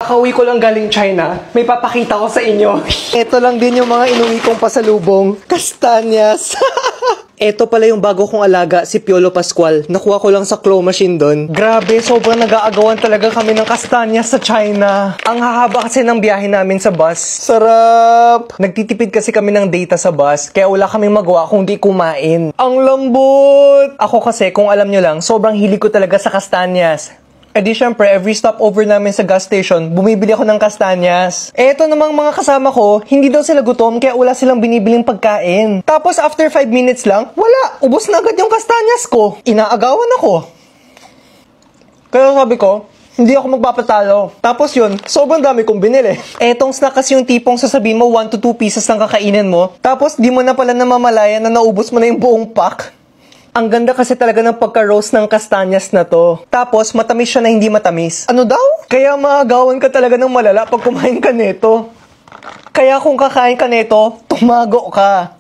Kakauwi ko lang galing China. May papakita ko sa inyo. Ito lang din yung mga inuwi kong pasalubong. Kastanyas. Ito pala yung bago kong alaga, si Piolo Pascual. Nakuha ko lang sa claw machine doon. Grabe, sobrang nag-aagawan talaga kami ng kastanyas sa China. Ang hahaba kasi ng biyahe namin sa bus. Sarap! Nagtitipid kasi kami ng data sa bus, kaya wala kaming magawa kung di kumain. Ang lambot! Ako kasi, kung alam nyo lang, sobrang hilig ko talaga sa kastanyas. Eh di syempre, every stopover namin sa gas station, bumibili ako ng kastanyas. Eto namang mga kasama ko, hindi daw sila gutom kaya wala silang binibiling pagkain. Tapos after 5 minutes lang, wala, ubos na agad yung kastanyas ko. Inaagawan ako. Kaya sabi ko, hindi ako magpapatalo. Tapos yun, sobrang dami kong binili. Etong snack kasi yung tipong sasabihin mo 1 to 2 pieces lang kakainin mo. Tapos di mo na pala namamalayan na naubos mo na yung buong pack. Ang ganda kasi talaga ng pagka-roast ng kastanyas na to. Tapos, matamis siya na hindi matamis. Ano daw? Kaya maagawan ka talaga ng malala pag kumain ka nito. Kaya kung kakain ka nito, tumago ka.